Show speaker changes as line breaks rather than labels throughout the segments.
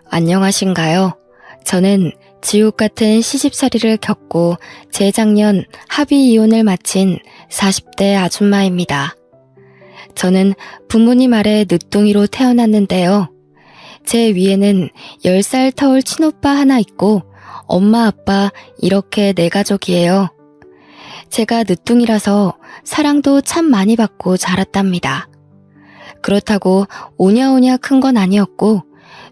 안녕하신가요? 저는 지옥 같은 시집살이를 겪고 재작년 합의 이혼을 마친 40대 아줌마입니다. 저는 부모님 아래 늦둥이로 태어났는데요. 제 위에는 10살 터울 친오빠 하나 있고 엄마 아빠 이렇게 4가족이에요. 제가 늦둥이라서 사랑도 참 많이 받고 자랐답니다. 그렇다고 오냐오냐 큰 건 아니었고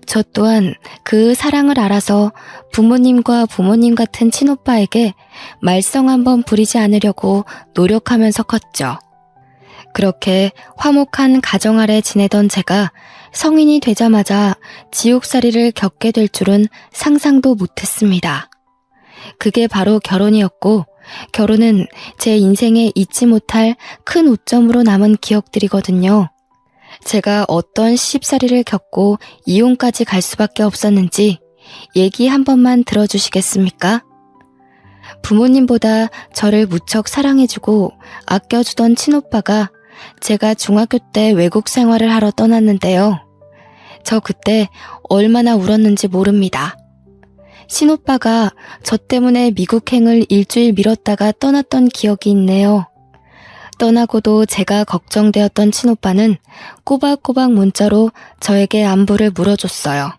저 또한 그 사랑을 알아서 부모님과 부모님 같은 친오빠에게 말썽 한번 부리지 않으려고 노력하면서 컸죠. 그렇게 화목한 가정 아래 지내던 제가 성인이 되자마자 지옥살이를 겪게 될 줄은 상상도 못했습니다. 그게 바로 결혼이었고 결혼은 제 인생에 잊지 못할 큰 오점으로 남은 기억들이거든요. 제가 어떤 시집살이를 겪고 이혼까지 갈 수밖에 없었는지 얘기 한 번만 들어주시겠습니까? 부모님보다 저를 무척 사랑해주고 아껴주던 친오빠가 제가 중학교 때 외국 생활을 하러 떠났는데요. 저 그때 얼마나 울었는지 모릅니다. 친오빠가 저 때문에 미국행을 일주일 미뤘다가 떠났던 기억이 있네요. 떠나고도 제가 걱정되었던 친오빠는 꼬박꼬박 문자로 저에게 안부를 물어줬어요.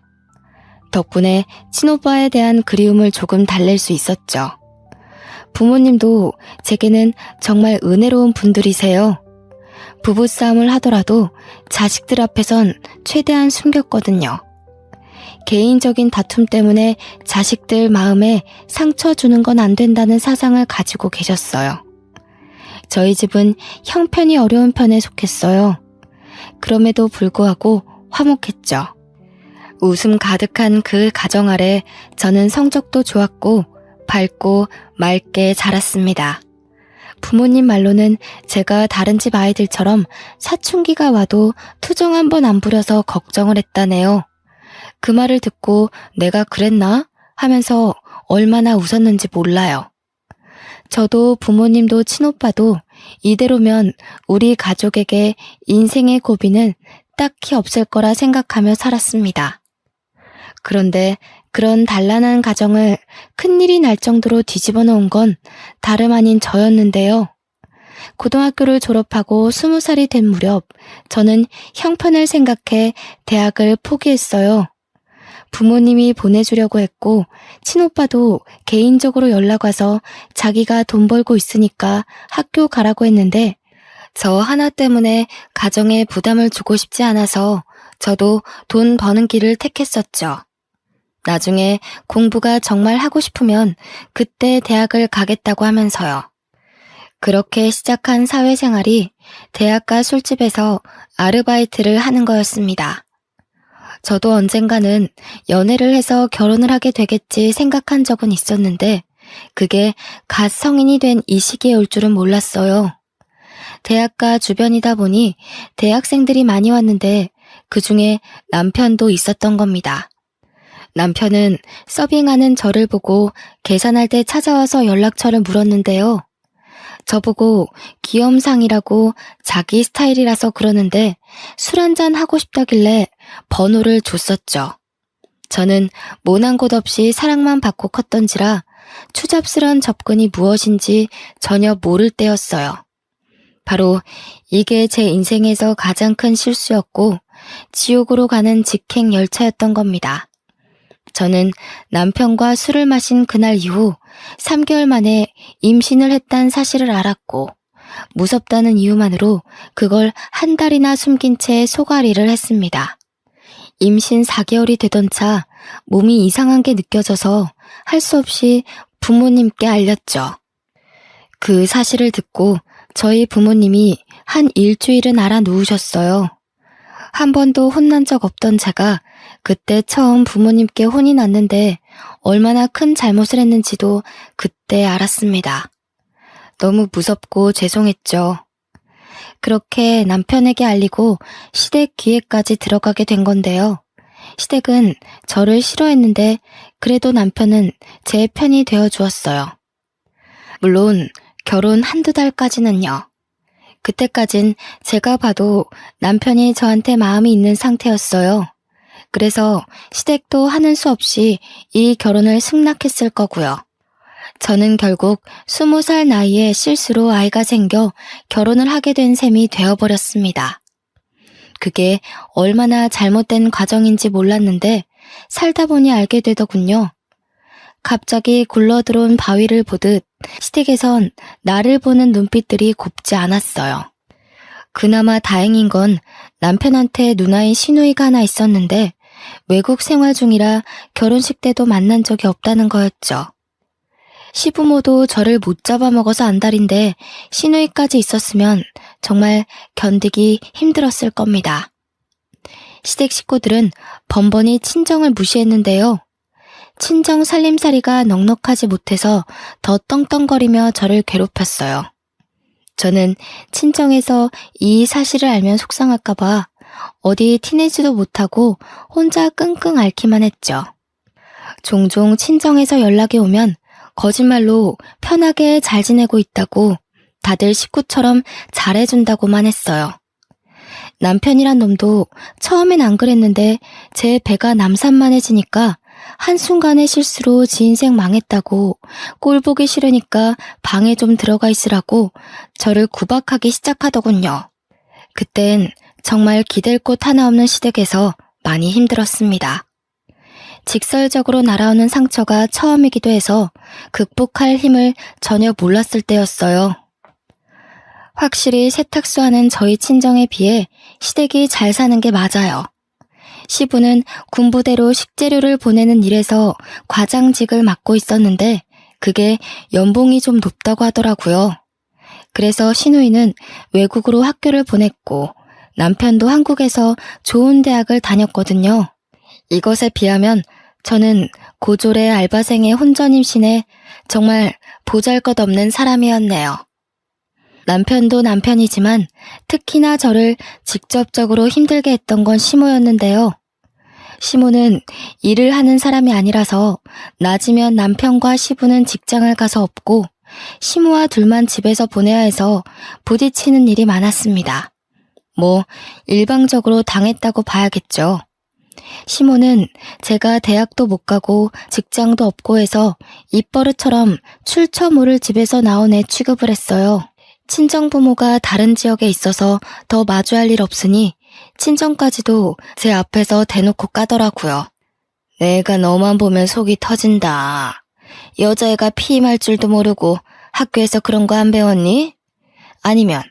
덕분에 친오빠에 대한 그리움을 조금 달랠 수 있었죠. 부모님도 제게는 정말 은혜로운 분들이세요. 부부싸움을 하더라도 자식들 앞에선 최대한 숨겼거든요. 개인적인 다툼 때문에 자식들 마음에 상처 주는 건 안 된다는 사상을 가지고 계셨어요. 저희 집은 형편이 어려운 편에 속했어요. 그럼에도 불구하고 화목했죠. 웃음 가득한 그 가정 아래 저는 성적도 좋았고 밝고 맑게 자랐습니다. 부모님 말로는 제가 다른 집 아이들처럼 사춘기가 와도 투정 한 번 안 부려서 걱정을 했다네요. 그 말을 듣고 내가 그랬나? 하면서 얼마나 웃었는지 몰라요. 저도 부모님도 친오빠도 이대로면 우리 가족에게 인생의 고비는 딱히 없을 거라 생각하며 살았습니다. 그런데 그런 단란한 가정을 큰일이 날 정도로 뒤집어 놓은 건 다름 아닌 저였는데요. 고등학교를 졸업하고 20살이 된 무렵 저는 형편을 생각해 대학을 포기했어요. 부모님이 보내주려고 했고 친오빠도 개인적으로 연락 와서 자기가 돈 벌고 있으니까 학교 가라고 했는데 저 하나 때문에 가정에 부담을 주고 싶지 않아서 저도 돈 버는 길을 택했었죠. 나중에 공부가 정말 하고 싶으면 그때 대학을 가겠다고 하면서요. 그렇게 시작한 사회생활이 대학가 술집에서 아르바이트를 하는 거였습니다. 저도 언젠가는 연애를 해서 결혼을 하게 되겠지 생각한 적은 있었는데 그게 갓 성인이 된 이 시기에 올 줄은 몰랐어요. 대학가 주변이다 보니 대학생들이 많이 왔는데 그중에 남편도 있었던 겁니다. 남편은 서빙하는 저를 보고 계산할 때 찾아와서 연락처를 물었는데요. 저보고 귀염상이라고 자기 스타일이라서 그러는데 술 한잔 하고 싶다길래 번호를 줬었죠. 저는 모난 곳 없이 사랑만 받고 컸던지라 추잡스런 접근이 무엇인지 전혀 모를 때였어요. 바로 이게 제 인생에서 가장 큰 실수였고 지옥으로 가는 직행 열차였던 겁니다. 저는 남편과 술을 마신 그날 이후 3개월 만에 임신을 했다는 사실을 알았고 무섭다는 이유만으로 그걸 한 달이나 숨긴 채 속앓이를 했습니다. 임신 4개월이 되던 차 몸이 이상한 게 느껴져서 할 수 없이 부모님께 알렸죠. 그 사실을 듣고 저희 부모님이 한 일주일은 알아 누우셨어요. 한 번도 혼난 적 없던 제가 그때 처음 부모님께 혼이 났는데 얼마나 큰 잘못을 했는지도 그때 알았습니다. 너무 무섭고 죄송했죠. 그렇게 남편에게 알리고 시댁 기회까지 들어가게 된 건데요. 시댁은 저를 싫어했는데 그래도 남편은 제 편이 되어 주었어요. 물론 결혼 한두 달까지는요. 그때까진 제가 봐도 남편이 저한테 마음이 있는 상태였어요. 그래서 시댁도 하는 수 없이 이 결혼을 승낙했을 거고요. 저는 결국 20살 나이에 실수로 아이가 생겨 결혼을 하게 된 셈이 되어버렸습니다. 그게 얼마나 잘못된 과정인지 몰랐는데 살다 보니 알게 되더군요. 갑자기 굴러들어온 바위를 보듯 시댁에선 나를 보는 눈빛들이 곱지 않았어요. 그나마 다행인 건 남편한테 누나인 시누이가 하나 있었는데 외국 생활 중이라 결혼식 때도 만난 적이 없다는 거였죠. 시부모도 저를 못 잡아먹어서 안달인데 시누이까지 있었으면 정말 견디기 힘들었을 겁니다. 시댁 식구들은 번번이 친정을 무시했는데요. 친정 살림살이가 넉넉하지 못해서 더 떵떵거리며 저를 괴롭혔어요. 저는 친정에서 이 사실을 알면 속상할까봐 어디 티내지도 못하고 혼자 끙끙 앓기만 했죠. 종종 친정에서 연락이 오면 거짓말로 편하게 잘 지내고 있다고 다들 식구처럼 잘해준다고만 했어요. 남편이란 놈도 처음엔 안 그랬는데 제 배가 남산만해지니까 한순간의 실수로 지 인생 망했다고 꼴보기 싫으니까 방에 좀 들어가 있으라고 저를 구박하기 시작하더군요. 그땐 정말 기댈 곳 하나 없는 시댁에서 많이 힘들었습니다. 직설적으로 날아오는 상처가 처음이기도 해서 극복할 힘을 전혀 몰랐을 때였어요. 확실히 세탁소하는 저희 친정에 비해 시댁이 잘 사는 게 맞아요. 시부는 군부대로 식재료를 보내는 일에서 과장직을 맡고 있었는데 그게 연봉이 좀 높다고 하더라고요. 그래서 시누이는 외국으로 학교를 보냈고 남편도 한국에서 좋은 대학을 다녔거든요. 이것에 비하면 저는 고졸의 알바생의 혼전 임신에 정말 보잘것없는 사람이었네요. 남편도 남편이지만 특히나 저를 직접적으로 힘들게 했던 건 시모였는데요. 시모는 일을 하는 사람이 아니라서 낮이면 남편과 시부는 직장을 가서 없고 시모와 둘만 집에서 보내야 해서 부딪히는 일이 많았습니다. 일방적으로 당했다고 봐야겠죠. 시모는 제가 대학도 못 가고 직장도 없고 해서 입버릇처럼 출처 모를 집에서 나온 애 취급을 했어요. 친정부모가 다른 지역에 있어서 더 마주할 일 없으니 친정까지도 제 앞에서 대놓고 까더라고요. 내가 너만 보면 속이 터진다. 여자애가 피임할 줄도 모르고 학교에서 그런 거 안 배웠니? 아니면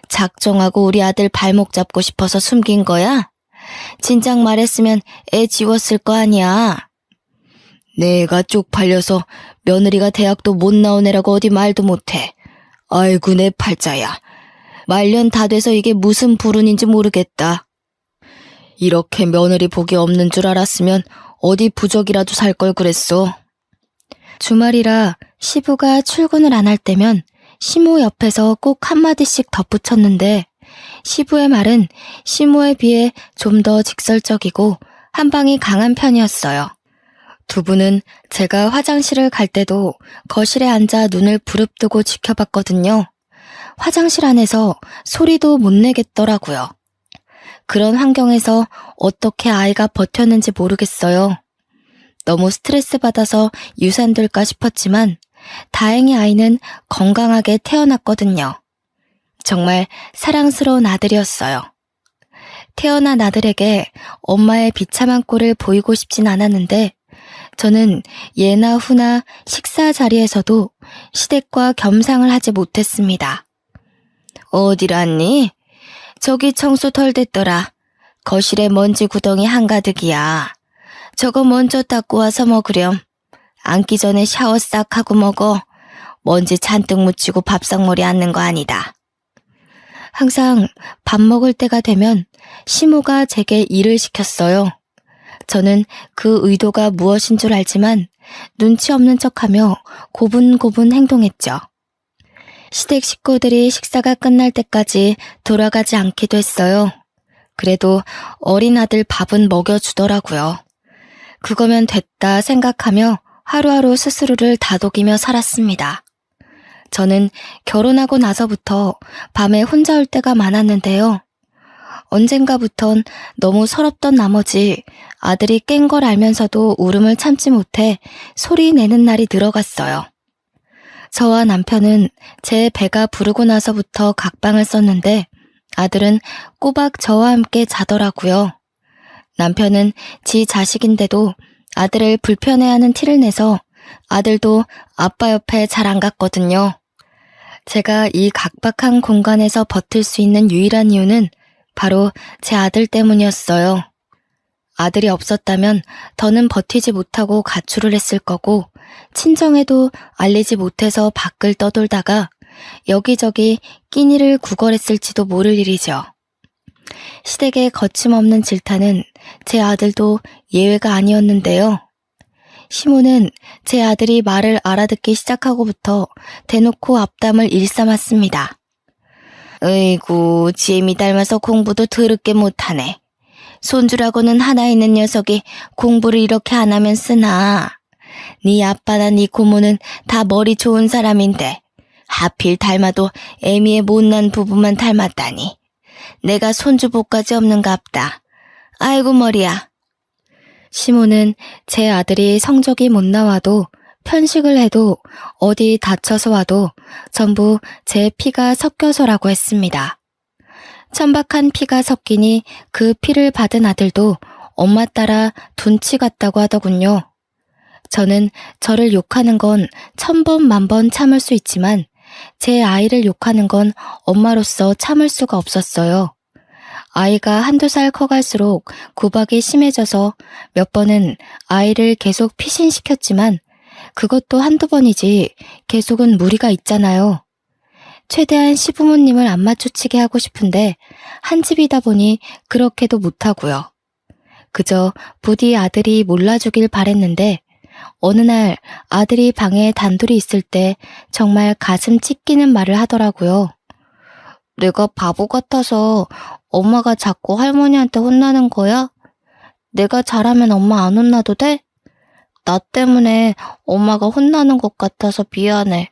작정하고 우리 아들 발목 잡고 싶어서 숨긴 거야? 진작 말했으면 애 지웠을 거 아니야. 내가 쪽팔려서 며느리가 대학도 못 나온 애라고 어디 말도 못해. 아이고 내 팔자야. 말년 다 돼서 이게 무슨 불운인지 모르겠다. 이렇게 며느리 복이 없는 줄 알았으면 어디 부적이라도 살 걸 그랬어. 주말이라 시부가 출근을 안 할 때면 시모 옆에서 꼭 한마디씩 덧붙였는데 시부의 말은 시모에 비해 좀 더 직설적이고 한방이 강한 편이었어요. 두 분은 제가 화장실을 갈 때도 거실에 앉아 눈을 부릅뜨고 지켜봤거든요. 화장실 안에서 소리도 못 내겠더라고요. 그런 환경에서 어떻게 아이가 버텼는지 모르겠어요. 너무 스트레스 받아서 유산될까 싶었지만 다행히 아이는 건강하게 태어났거든요. 정말 사랑스러운 아들이었어요. 태어난 아들에게 엄마의 비참한 꼴을 보이고 싶진 않았는데 저는 예나 후나 식사 자리에서도 시댁과 겸상을 하지 못했습니다. 어딜 왔니? 저기 청소 덜 됐더라. 거실에 먼지 구덩이 한가득이야. 저거 먼저 닦고 와서 먹으렴. 앉기 전에 샤워 싹 하고 먹어. 먼지 잔뜩 묻히고 밥상머리 앉는 거 아니다. 항상 밥 먹을 때가 되면 시모가 제게 일을 시켰어요. 저는 그 의도가 무엇인 줄 알지만 눈치 없는 척하며 고분고분 행동했죠. 시댁 식구들이 식사가 끝날 때까지 돌아가지 않기도 했어요. 그래도 어린 아들 밥은 먹여주더라고요. 그거면 됐다 생각하며 하루하루 스스로를 다독이며 살았습니다. 저는 결혼하고 나서부터 밤에 혼자 올 때가 많았는데요. 언젠가부턴 너무 서럽던 나머지 아들이 깬 걸 알면서도 울음을 참지 못해 소리 내는 날이 늘어갔어요. 저와 남편은 제 배가 부르고 나서부터 각방을 썼는데 아들은 꼬박 저와 함께 자더라고요. 남편은 지 자식인데도 아들을 불편해하는 티를 내서 아들도 아빠 옆에 잘 안 갔거든요. 제가 이 각박한 공간에서 버틸 수 있는 유일한 이유는 바로 제 아들 때문이었어요. 아들이 없었다면 더는 버티지 못하고 가출을 했을 거고 친정에도 알리지 못해서 밖을 떠돌다가 여기저기 끼니를 구걸했을지도 모를 일이죠. 시댁의 거침없는 질타는 제 아들도 예외가 아니었는데요. 시모는 제 아들이 말을 알아듣기 시작하고부터 대놓고 앞담을 일삼았습니다. 으이구, 지엠이 닮아서 공부도 더럽게 못하네. 손주라고는 하나 있는 녀석이 공부를 이렇게 안 하면 쓰나. 네 아빠나 네 고모는 다 머리 좋은 사람인데 하필 닮아도 애미의 못난 부부만 닮았다니. 내가 손주복까지 없는갑다. 아이고 머리야. 시모는 제 아들이 성적이 못 나와도 편식을 해도 어디 다쳐서 와도 전부 제 피가 섞여서라고 했습니다. 천박한 피가 섞이니 그 피를 받은 아들도 엄마 따라 둔치 같다고 하더군요. 저는 저를 욕하는 건 1000번 만번 참을 수 있지만 제 아이를 욕하는 건 엄마로서 참을 수가 없었어요. 아이가 한두 살 커갈수록 구박이 심해져서 몇 번은 아이를 계속 피신시켰지만 그것도 한두 번이지 계속은 무리가 있잖아요. 최대한 시부모님을 안 맞추치게 하고 싶은데 한 집이다 보니 그렇게도 못하고요. 그저 부디 아들이 몰라주길 바랬는데 어느 날 아들이 방에 단둘이 있을 때 정말 가슴 찢기는 말을 하더라고요. 내가 바보 같아서 엄마가 자꾸 할머니한테 혼나는 거야? 내가 잘하면 엄마 안 혼나도 돼? 나 때문에 엄마가 혼나는 것 같아서 미안해.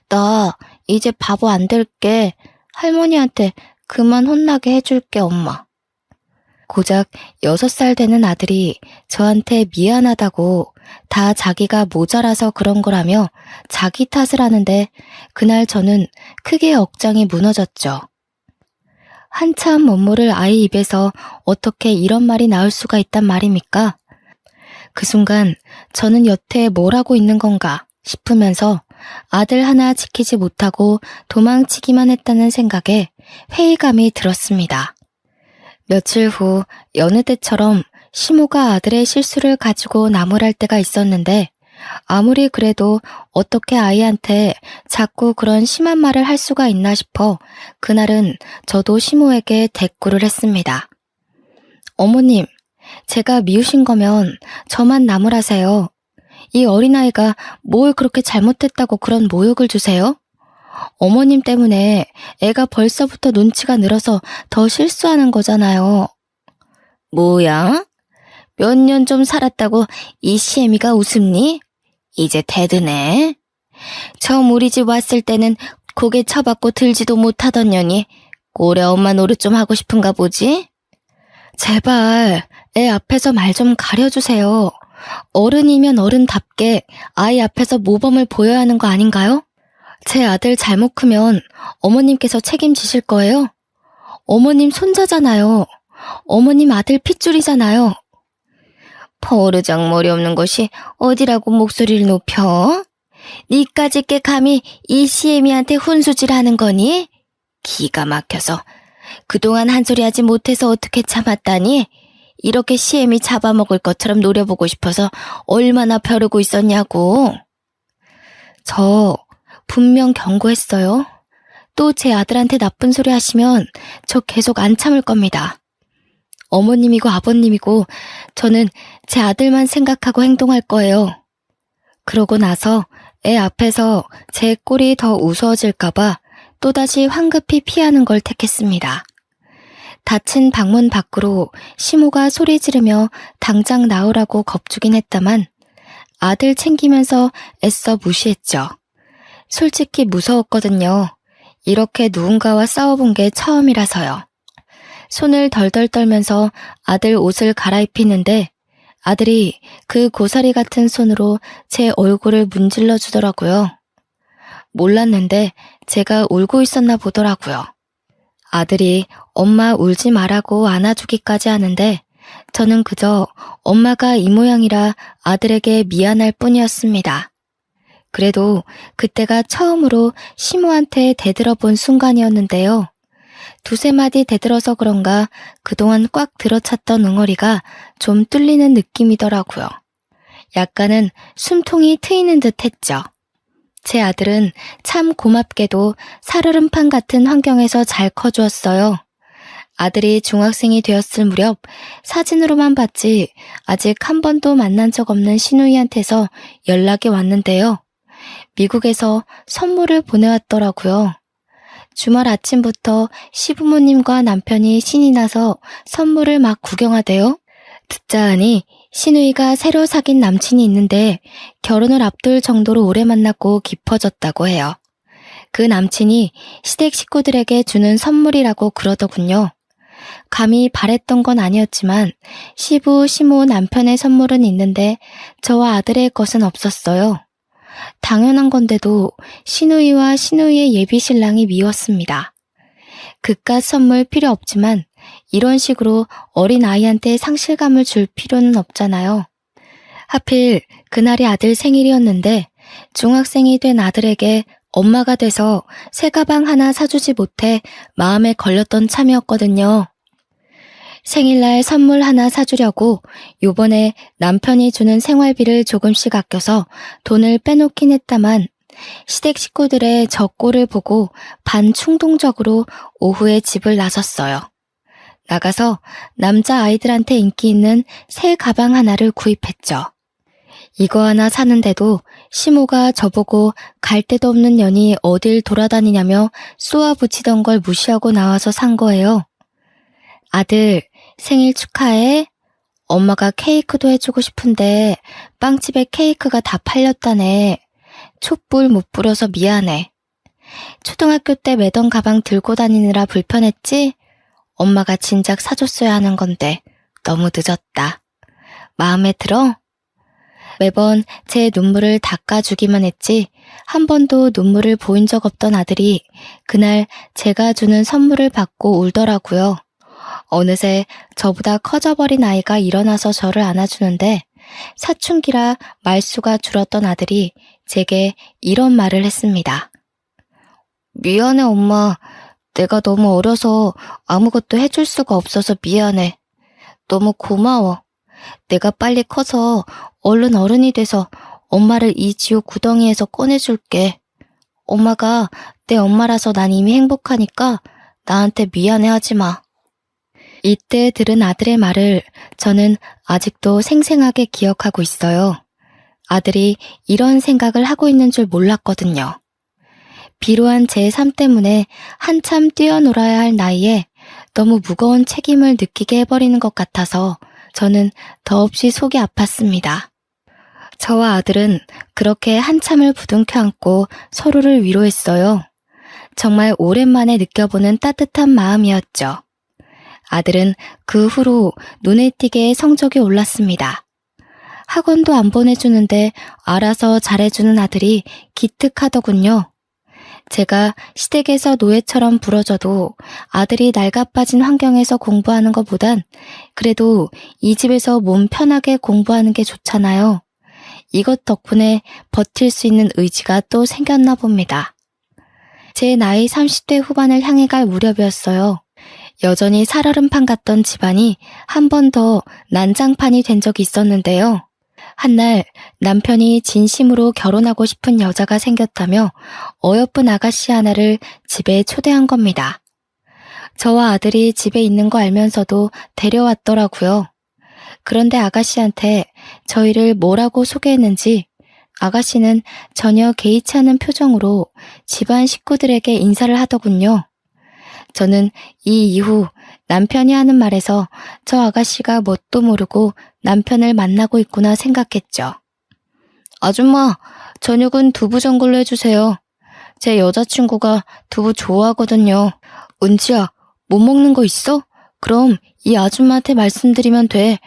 나 이제 바보 안 될게. 할머니한테 그만 혼나게 해줄게, 엄마. 고작 6살 되는 아들이 저한테 미안하다고 다 자기가 모자라서 그런 거라며 자기 탓을 하는데 그날 저는 크게 억장이 무너졌죠. 한참 못 모를 아이 입에서 어떻게 이런 말이 나올 수가 있단 말입니까? 그 순간 저는 여태 뭘 하고 있는 건가 싶으면서 아들 하나 지키지 못하고 도망치기만 했다는 생각에 회의감이 들었습니다. 며칠 후 여느 때처럼 시모가 아들의 실수를 가지고 나무랄 때가 있었는데 아무리 그래도 어떻게 아이한테 자꾸 그런 심한 말을 할 수가 있나 싶어 그날은 저도 시모에게 대꾸를 했습니다. 어머님, 제가 미우신 거면 저만 나무라세요. 이 어린아이가 뭘 그렇게 잘못했다고 그런 모욕을 주세요? 어머님 때문에 애가 벌써부터 눈치가 늘어서 더 실수하는 거잖아요. 뭐야? 몇 년 좀 살았다고 이 시애미가 웃음니? 이제 대드네. 처음 우리 집 왔을 때는 고개 쳐받고 들지도 못하던 년이 꼴에 엄마 노릇 좀 하고 싶은가 보지? 제발 애 앞에서 말 좀 가려주세요. 어른이면 어른답게 아이 앞에서 모범을 보여야 하는 거 아닌가요? 제 아들 잘못 크면 어머님께서 책임지실 거예요? 어머님 손자잖아요. 어머님 아들 핏줄이잖아요. 포르장머리 없는 것이 어디라고 목소리를 높여? 니까짓 게 감히 이 시애미한테 훈수질하는 거니? 기가 막혀서 그동안 한 소리 하지 못해서 어떻게 참았다니? 이렇게 시애미 잡아먹을 것처럼 노려보고 싶어서 얼마나 벼르고 있었냐고. 저 분명 경고했어요. 또 제 아들한테 나쁜 소리 하시면 저 계속 안 참을 겁니다. 어머님이고 아버님이고 저는 제 아들만 생각하고 행동할 거예요. 그러고 나서 애 앞에서 제 꼴이 더 우스워질까봐 또다시 황급히 피하는 걸 택했습니다. 닫힌 방문 밖으로 시모가 소리 지르며 당장 나오라고 겁주긴 했다만 아들 챙기면서 애써 무시했죠. 솔직히 무서웠거든요. 이렇게 누군가와 싸워본 게 처음이라서요. 손을 덜덜 떨면서 아들 옷을 갈아입히는데 아들이 그 고사리 같은 손으로 제 얼굴을 문질러 주더라고요. 몰랐는데 제가 울고 있었나 보더라고요. 아들이 엄마 울지 말라고 안아주기까지 하는데 저는 그저 엄마가 이 모양이라 아들에게 미안할 뿐이었습니다. 그래도 그때가 처음으로 시모한테 대들어본 순간이었는데요. 두세 마디 대들어서 그런가 그동안 꽉 들어찼던 응어리가 좀 뚫리는 느낌이더라고요. 약간은 숨통이 트이는 듯 했죠. 제 아들은 참 고맙게도 살얼음판 같은 환경에서 잘 커주었어요. 아들이 중학생이 되었을 무렵 사진으로만 봤지 아직 한 번도 만난 적 없는 시누이한테서 연락이 왔는데요. 미국에서 선물을 보내왔더라고요. 주말 아침부터 시부모님과 남편이 신이 나서 선물을 막 구경하대요. 듣자 하니 시누이가 새로 사귄 남친이 있는데 결혼을 앞둘 정도로 오래 만났고 깊어졌다고 해요. 그 남친이 시댁 식구들에게 주는 선물이라고 그러더군요. 감히 바랬던 건 아니었지만 시부, 시모 남편의 선물은 있는데 저와 아들의 것은 없었어요. 당연한 건데도 시누이와 시누이의 예비 신랑이 미웠습니다. 그깟 선물 필요 없지만 이런 식으로 어린 아이한테 상실감을 줄 필요는 없잖아요. 하필 그날이 아들 생일이었는데 중학생이 된 아들에게 엄마가 돼서 새 가방 하나 사주지 못해 마음에 걸렸던 참이었거든요. 생일날 선물 하나 사주려고 요번에 남편이 주는 생활비를 조금씩 아껴서 돈을 빼놓긴 했다만 시댁 식구들의 저 꼴을 보고 반충동적으로 오후에 집을 나섰어요. 나가서 남자 아이들한테 인기 있는 새 가방 하나를 구입했죠. 이거 하나 사는데도 시모가 저보고 갈 데도 없는 년이 어딜 돌아다니냐며 쏘아붙이던 걸 무시하고 나와서 산 거예요. 아들, 생일 축하해. 엄마가 케이크도 해주고 싶은데 빵집에 케이크가 다 팔렸다네. 촛불 못 불어서 미안해. 초등학교 때 매던 가방 들고 다니느라 불편했지? 엄마가 진작 사줬어야 하는 건데 너무 늦었다. 마음에 들어? 매번 제 눈물을 닦아주기만 했지 한 번도 눈물을 보인 적 없던 아들이 그날 제가 주는 선물을 받고 울더라고요. 어느새 저보다 커져버린 아이가 일어나서 저를 안아주는데 사춘기라 말수가 줄었던 아들이 제게 이런 말을 했습니다. 미안해 엄마. 내가 너무 어려서 아무것도 해줄 수가 없어서 미안해. 너무 고마워. 내가 빨리 커서 얼른 어른이 돼서 엄마를 이 지옥 구덩이에서 꺼내줄게. 엄마가 내 엄마라서 난 이미 행복하니까 나한테 미안해하지 마. 이때 들은 아들의 말을 저는 아직도 생생하게 기억하고 있어요. 아들이 이런 생각을 하고 있는 줄 몰랐거든요. 비로한 제 삶 때문에 한참 뛰어놀아야 할 나이에 너무 무거운 책임을 느끼게 해버리는 것 같아서 저는 더없이 속이 아팠습니다. 저와 아들은 그렇게 한참을 부둥켜 안고 서로를 위로했어요. 정말 오랜만에 느껴보는 따뜻한 마음이었죠. 아들은 그 후로 눈에 띄게 성적이 올랐습니다. 학원도 안 보내주는데 알아서 잘해주는 아들이 기특하더군요. 제가 시댁에서 노예처럼 부러져도 아들이 낡아빠진 환경에서 공부하는 것보단 그래도 이 집에서 몸 편하게 공부하는 게 좋잖아요. 이것 덕분에 버틸 수 있는 의지가 또 생겼나 봅니다. 제 나이 30대 후반을 향해 갈 무렵이었어요. 여전히 살얼음판 같던 집안이 한 번 더 난장판이 된 적이 있었는데요. 한날 남편이 진심으로 결혼하고 싶은 여자가 생겼다며 어여쁜 아가씨 하나를 집에 초대한 겁니다. 저와 아들이 집에 있는 거 알면서도 데려왔더라고요. 그런데 아가씨한테 저희를 뭐라고 소개했는지 아가씨는 전혀 개의치 않은 표정으로 집안 식구들에게 인사를 하더군요. 저는 이 이후 남편이 하는 말에서 저 아가씨가 뭣도 모르고 남편을 만나고 있구나 생각했죠. 아줌마, 저녁은 두부 전골로 해주세요. 제 여자친구가 두부 좋아하거든요. 은지야, 못 먹는 거 있어? 그럼 이 아줌마한테 말씀드리면 돼.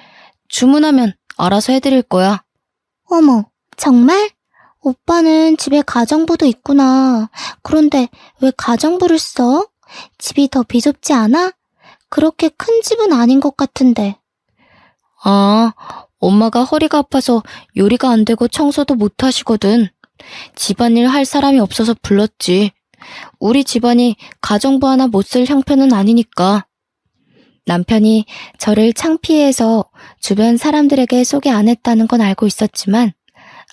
주문하면 알아서 해드릴 거야.
어머, 정말? 오빠는 집에 가정부도 있구나. 그런데 왜 가정부를 써? 집이 더 비좁지 않아? 그렇게 큰 집은 아닌 것 같은데.
아, 엄마가 허리가 아파서 요리가 안 되고 청소도 못 하시거든. 집안일 할 사람이 없어서 불렀지. 우리 집안이 가정부 하나 못 쓸 형편은 아니니까. 남편이 저를 창피해서 주변 사람들에게 소개 안 했다는 건 알고 있었지만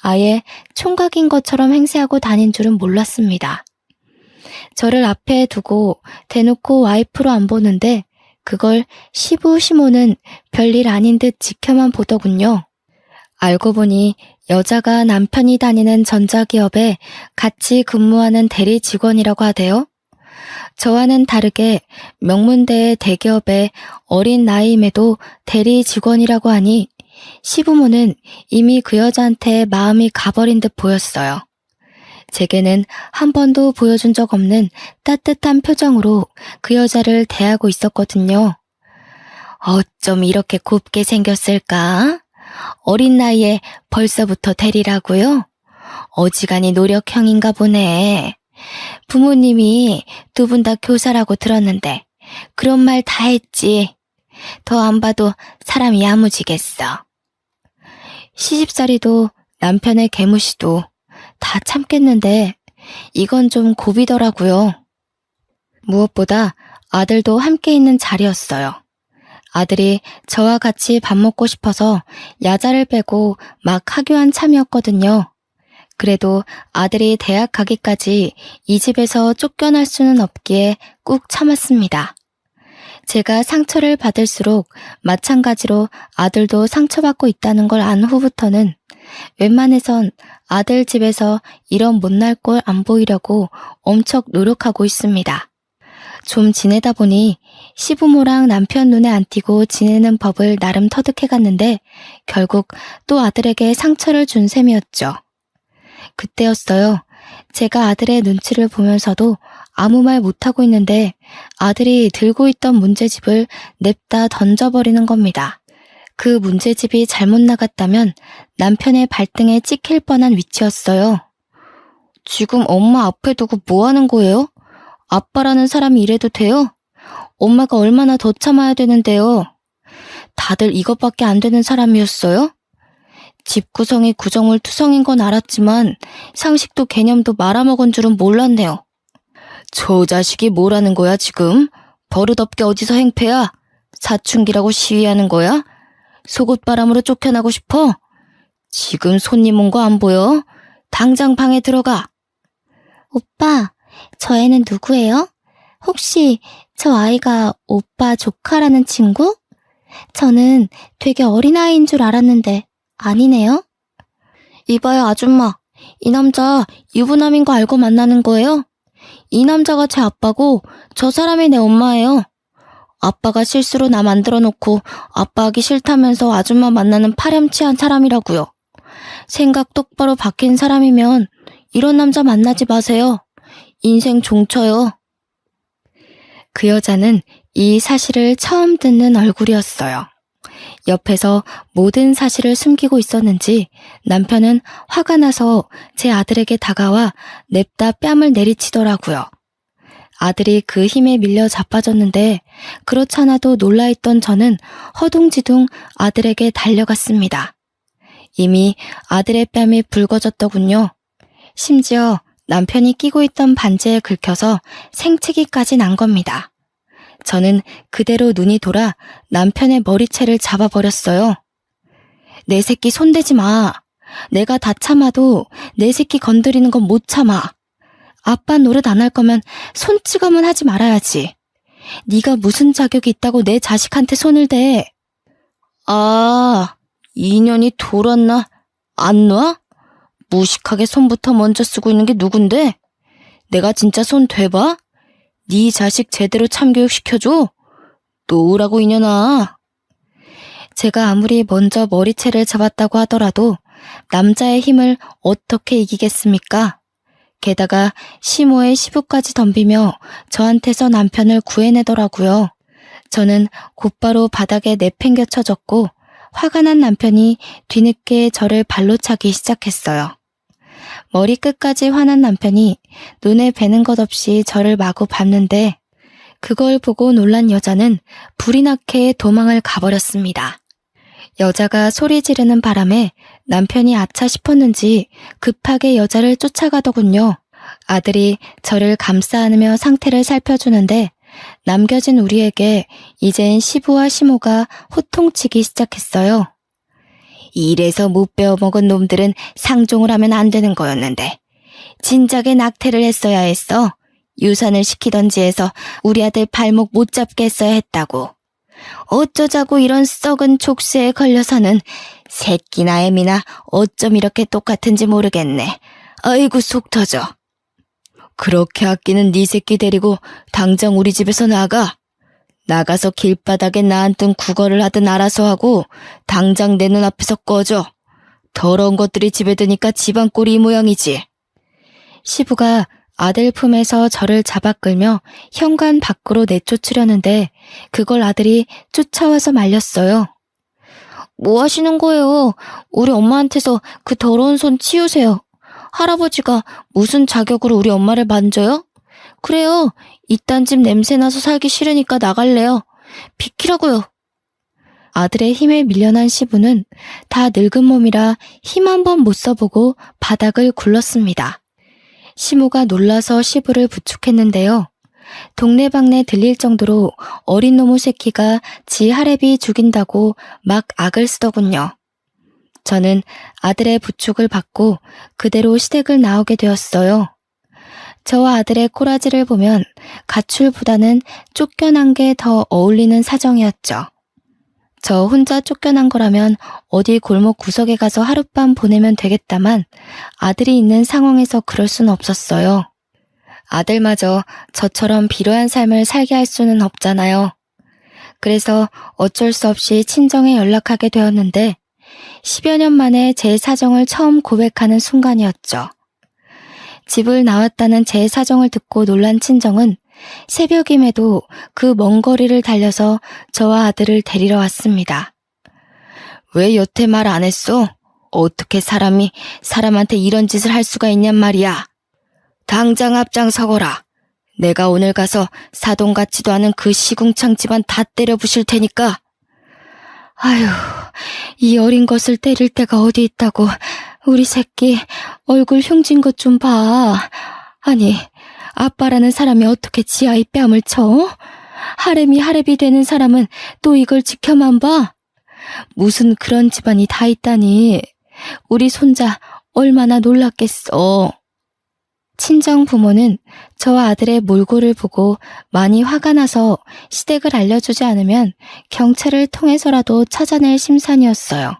아예 총각인 것처럼 행세하고 다닌 줄은 몰랐습니다. 저를 앞에 두고 대놓고 와이프로 안 보는데 그걸 시부 시모는 별일 아닌 듯 지켜만 보더군요. 알고 보니 여자가 남편이 다니는 전자기업에 같이 근무하는 대리 직원이라고 하대요. 저와는 다르게 명문대의 대기업의 어린 나이임에도 대리 직원이라고 하니 시부모는 이미 그 여자한테 마음이 가버린 듯 보였어요. 제게는 한 번도 보여준 적 없는 따뜻한 표정으로 그 여자를 대하고 있었거든요. 어쩜 이렇게 곱게 생겼을까? 어린 나이에 벌써부터 대리라고요? 어지간히 노력형인가 보네. 부모님이 두 분 다 교사라고 들었는데 그런 말 다 했지. 더 안 봐도 사람이 야무지겠어. 시집살이도 남편의 개무시도 다 참겠는데 이건 좀 고비더라고요. 무엇보다 아들도 함께 있는 자리였어요. 아들이 저와 같이 밥 먹고 싶어서 야자를 빼고 막 하교한 참이었거든요. 그래도 아들이 대학 가기까지 이 집에서 쫓겨날 수는 없기에 꾹 참았습니다. 제가 상처를 받을수록 마찬가지로 아들도 상처받고 있다는 걸 안 후부터는 웬만해선 아들 집에서 이런 못날 꼴 안 보이려고 엄청 노력하고 있습니다. 좀 지내다 보니 시부모랑 남편 눈에 안 띄고 지내는 법을 나름 터득해갔는데 결국 또 아들에게 상처를 준 셈이었죠. 그때였어요. 제가 아들의 눈치를 보면서도 아무 말 못하고 있는데 아들이 들고 있던 문제집을 냅다 던져버리는 겁니다. 그 문제집이 잘못 나갔다면 남편의 발등에 찍힐 뻔한 위치였어요. 지금 엄마 앞에 두고 뭐 하는 거예요? 아빠라는 사람이 이래도 돼요? 엄마가 얼마나 더 참아야 되는데요. 다들 이것밖에 안 되는 사람이었어요? 집 구성이 구정물 투성인 건 알았지만 상식도 개념도 말아먹은 줄은 몰랐네요. 저 자식이 뭐라는 거야 지금? 버릇없게 어디서 행패야? 사춘기라고 시위하는 거야? 속옷바람으로 쫓겨나고 싶어? 지금 손님 온 거 안 보여? 당장 방에 들어가.
오빠, 저 애는 누구예요? 혹시 저 아이가 오빠 조카라는 친구? 저는 되게 어린아이인 줄 알았는데 아니네요?
이봐요 아줌마, 이 남자 유부남인 거 알고 만나는 거예요? 이 남자가 제 아빠고 저 사람이 내 엄마예요. 아빠가 실수로 나 만들어 놓고 아빠 하기 싫다면서 아줌마 만나는 파렴치한 사람이라고요. 생각 똑바로 바뀐 사람이면 이런 남자 만나지 마세요. 인생 종쳐요. 그 여자는 이 사실을 처음 듣는 얼굴이었어요. 옆에서 모든 사실을 숨기고 있었는지 남편은 화가 나서 제 아들에게 다가와 냅다 뺨을 내리치더라고요. 아들이 그 힘에 밀려 자빠졌는데 그렇잖아도 놀라있던 저는 허둥지둥 아들에게 달려갔습니다. 이미 아들의 뺨이 붉어졌더군요. 심지어 남편이 끼고 있던 반지에 긁혀서 생채기까지 난 겁니다. 저는 그대로 눈이 돌아 남편의 머리채를 잡아버렸어요. 내 새끼 손대지 마. 내가 다 참아도 내 새끼 건드리는 건 못 참아. 아빠 노릇 안 할 거면 손찌검은 하지 말아야지. 네가 무슨 자격이 있다고 내 자식한테 손을 대. 아, 인연이 돌았나? 안 놔? 무식하게 손부터 먼저 쓰고 있는 게 누군데? 내가 진짜 손 대봐? 네 자식 제대로 참교육 시켜줘? 놓으라고 이년아. 제가 아무리 먼저 머리채를 잡았다고 하더라도 남자의 힘을 어떻게 이기겠습니까? 게다가 시모의 시부까지 덤비며 저한테서 남편을 구해내더라고요. 저는 곧바로 바닥에 내팽겨쳐졌고 화가 난 남편이 뒤늦게 저를 발로 차기 시작했어요. 머리끝까지 화난 남편이 눈에 뵈는 것 없이 저를 마구 밟는데 그걸 보고 놀란 여자는 불이 나게 도망을 가버렸습니다. 여자가 소리 지르는 바람에 남편이 아차 싶었는지 급하게 여자를 쫓아가더군요. 아들이 저를 감싸 안으며 상태를 살펴주는데 남겨진 우리에게 이젠 시부와 시모가 호통치기 시작했어요. 이래서 못 배워먹은 놈들은 상종을 하면 안 되는 거였는데 진작에 낙태를 했어야 했어. 유산을 시키던지 해서 우리 아들 발목 못 잡게 했어야 했다고. 어쩌자고 이런 썩은 족쇄에 걸려서는 새끼나 애미나 어쩜 이렇게 똑같은지 모르겠네. 아이고 속 터져. 그렇게 아끼는 네 새끼 데리고 당장 우리 집에서 나가. 나가서 길바닥에 나앉든 구걸을 하든 알아서 하고 당장 내 눈앞에서 꺼져. 더러운 것들이 집에 드니까 집안 꼴이 이 모양이지. 시부가 아들 품에서 저를 잡아 끌며 현관 밖으로 내쫓으려는데 그걸 아들이 쫓아와서 말렸어요. 뭐 하시는 거예요? 우리 엄마한테서 그 더러운 손 치우세요. 할아버지가 무슨 자격으로 우리 엄마를 만져요? 그래요. 이딴 집 냄새나서 살기 싫으니까 나갈래요. 비키라고요. 아들의 힘에 밀려난 시부는 다 늙은 몸이라 힘 한 번 못 써보고 바닥을 굴렀습니다. 시모가 놀라서 시부를 부축했는데요. 동네방네 들릴 정도로 어린 놈의 새끼가 지 할애비 죽인다고 막 악을 쓰더군요. 저는 아들의 부축을 받고 그대로 시댁을 나오게 되었어요. 저와 아들의 꼬라지를 보면 가출보다는 쫓겨난 게 더 어울리는 사정이었죠. 저 혼자 쫓겨난 거라면 어디 골목 구석에 가서 하룻밤 보내면 되겠다만 아들이 있는 상황에서 그럴 순 없었어요. 아들마저 저처럼 비루한 삶을 살게 할 수는 없잖아요. 그래서 어쩔 수 없이 친정에 연락하게 되었는데 10여 년 만에 제 사정을 처음 고백하는 순간이었죠. 집을 나왔다는 제 사정을 듣고 놀란 친정은 새벽임에도 그 먼 거리를 달려서 저와 아들을 데리러 왔습니다. 왜 여태 말 안 했어? 어떻게 사람이 사람한테 이런 짓을 할 수가 있냔 말이야. 당장 앞장서거라. 내가 오늘 가서 사돈 같지도 않은 그 시궁창 집안 다 때려 부실 테니까. 아휴, 이 어린 것을 때릴 데가 어디 있다고. 우리 새끼 얼굴 흉진 것 좀 봐. 아니, 아빠라는 사람이 어떻게 지 아이 뺨을 쳐? 하렘이 하렘이 되는 사람은 또 이걸 지켜만 봐? 무슨 그런 집안이 다 있다니. 우리 손자 얼마나 놀랐겠어. 친정 부모는 저와 아들의 몰골을 보고 많이 화가 나서 시댁을 알려주지 않으면 경찰을 통해서라도 찾아낼 심산이었어요.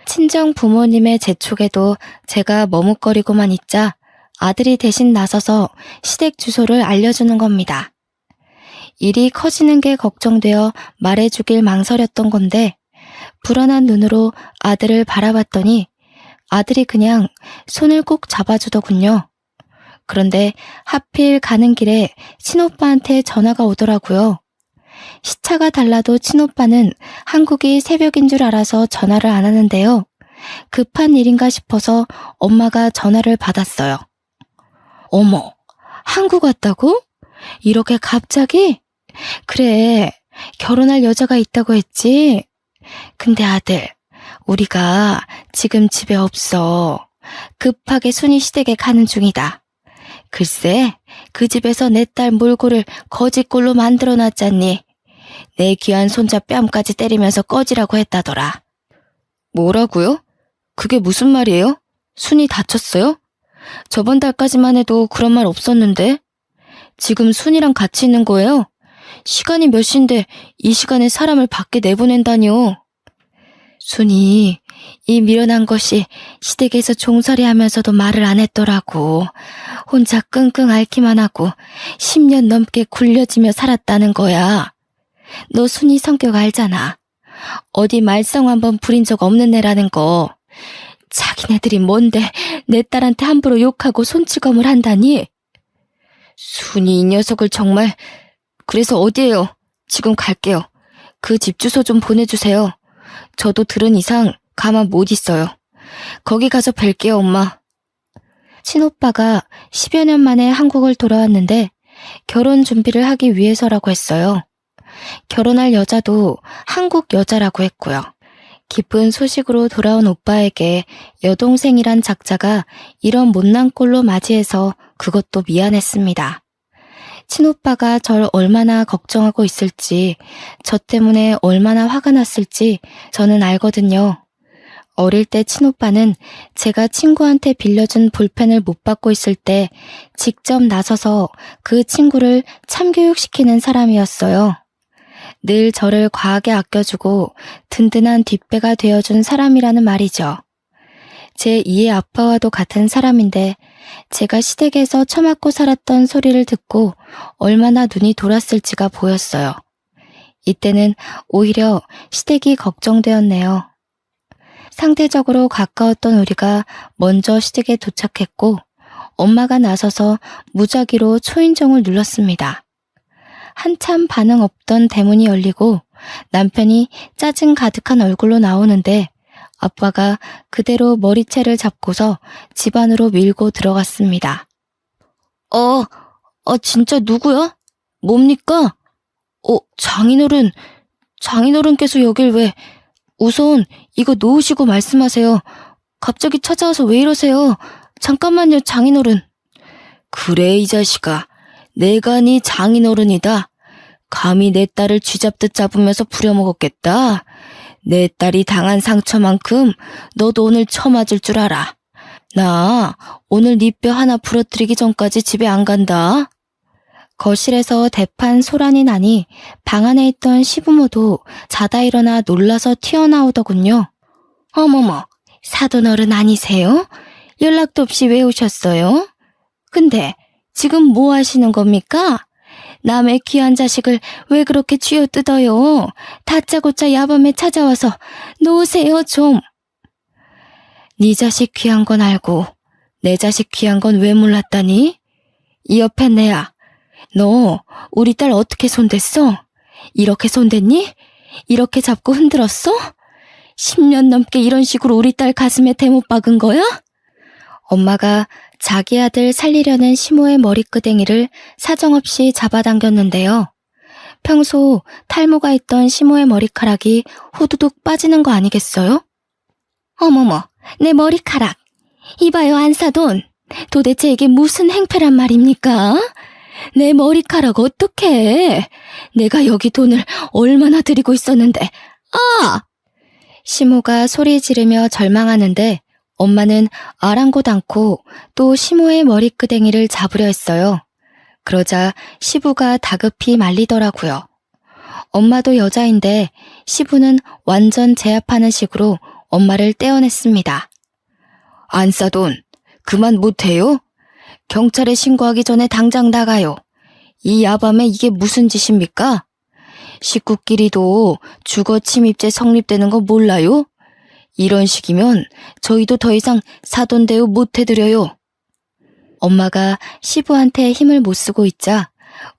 친정 부모님의 재촉에도 제가 머뭇거리고만 있자 아들이 대신 나서서 시댁 주소를 알려주는 겁니다. 일이 커지는 게 걱정되어 말해주길 망설였던 건데 불안한 눈으로 아들을 바라봤더니 아들이 그냥 손을 꼭 잡아주더군요. 그런데 하필 가는 길에 친오빠한테 전화가 오더라고요. 시차가 달라도 친오빠는 한국이 새벽인 줄 알아서 전화를 안 하는데요. 급한 일인가 싶어서 엄마가 전화를 받았어요. 어머, 한국 왔다고? 이렇게 갑자기? 그래, 결혼할 여자가 있다고 했지? 근데 아들, 우리가 지금 집에 없어. 급하게 순이 시댁에 가는 중이다. 글쎄, 그 집에서 내 딸 몰골을 거지꼴로 만들어놨잖니. 내 귀한 손자 뺨까지 때리면서 꺼지라고 했다더라. 뭐라고요? 그게 무슨 말이에요? 순이 다쳤어요? 저번 달까지만 해도 그런 말 없었는데. 지금 순이랑 같이 있는 거예요? 시간이 몇 시인데 이 시간에 사람을 밖에 내보낸다뇨. 순이 이 미련한 것이 시댁에서 종살이 하면서도 말을 안 했더라고. 혼자 끙끙 앓기만 하고 10년 넘게 굴려지며 살았다는 거야. 너 순이 성격 알잖아. 어디 말썽 한번 부린 적 없는 애라는 거. 자기네들이 뭔데 내 딸한테 함부로 욕하고 손찌검을 한다니? 순이 이 녀석을 정말. 그래서 어디에요? 지금 갈게요. 그 집 주소 좀 보내주세요. 저도 들은 이상 가만 못 있어요. 거기 가서 뵐게요, 엄마. 친오빠가 10여 년 만에 한국을 돌아왔는데 결혼 준비를 하기 위해서라고 했어요. 결혼할 여자도 한국 여자라고 했고요. 기쁜 소식으로 돌아온 오빠에게 여동생이란 작자가 이런 못난 꼴로 맞이해서 그것도 미안했습니다. 친오빠가 절 얼마나 걱정하고 있을지, 저 때문에 얼마나 화가 났을지 저는 알거든요. 어릴 때 친오빠는 제가 친구한테 빌려준 볼펜을 못 받고 있을 때 직접 나서서 그 친구를 참교육시키는 사람이었어요. 늘 저를 과하게 아껴주고 든든한 뒷배가 되어준 사람이라는 말이죠. 제 2의 아빠와도 같은 사람인데 제가 시댁에서 처맞고 살았던 소리를 듣고 얼마나 눈이 돌았을지가 보였어요. 이때는 오히려 시댁이 걱정되었네요. 상대적으로 가까웠던 우리가 먼저 시댁에 도착했고 엄마가 나서서 무작위로 초인종을 눌렀습니다. 한참 반응 없던 대문이 열리고 남편이 짜증 가득한 얼굴로 나오는데 아빠가 그대로 머리채를 잡고서 집 안으로 밀고 들어갔습니다. 진짜 누구야? 뭡니까? 장인어른께서 여길 왜... 우선 이거 놓으시고 말씀하세요. 갑자기 찾아와서 왜 이러세요? 잠깐만요, 장인어른. 그래, 이 자식아. 내가 네 장인어른이다. 감히 내 딸을 쥐잡듯 잡으면서 부려먹었겠다. 내 딸이 당한 상처만큼 너도 오늘 처맞을 줄 알아. 나 오늘 네 뼈 하나 부러뜨리기 전까지 집에 안 간다. 거실에서 대판 소란이 나니 방 안에 있던 시부모도 자다 일어나 놀라서 튀어나오더군요. 어머머, 사돈어른 아니세요? 연락도 없이 왜 오셨어요? 근데 지금 뭐 하시는 겁니까? 남의 귀한 자식을 왜 그렇게 쥐어뜯어요? 다짜고짜 야밤에 찾아와서 놓으세요 좀. 네 자식 귀한 건 알고 내 자식 귀한 건 왜 몰랐다니? 이 옆에 내야. 너 우리 딸 어떻게 손댔어? 이렇게 손댔니? 이렇게 잡고 흔들었어? 10년 넘게 이런 식으로 우리 딸 가슴에 대못 박은 거야? 엄마가 자기 아들 살리려는 시모의 머리끄댕이를 사정없이 잡아당겼는데요. 평소 탈모가 있던 시모의 머리카락이 후두둑 빠지는 거 아니겠어요? 어머머, 내 머리카락. 이봐요, 안사돈. 도대체 이게 무슨 행패란 말입니까? 내 머리카락 어떡해? 내가 여기 돈을 얼마나 들이고 있었는데. 시모가 소리 지르며 절망하는데 엄마는 아랑곳 않고 또 시모의 머리끄댕이를 잡으려 했어요. 그러자 시부가 다급히 말리더라고요. 엄마도 여자인데 시부는 완전 제압하는 식으로 엄마를 떼어냈습니다. 안사돈, 그만 못해요? 경찰에 신고하기 전에 당장 나가요. 이 야밤에 이게 무슨 짓입니까? 식구끼리도 주거 침입죄 성립되는 거 몰라요? 이런 식이면 저희도 더 이상 사돈 대우 못 해드려요. 엄마가 시부한테 힘을 못 쓰고 있자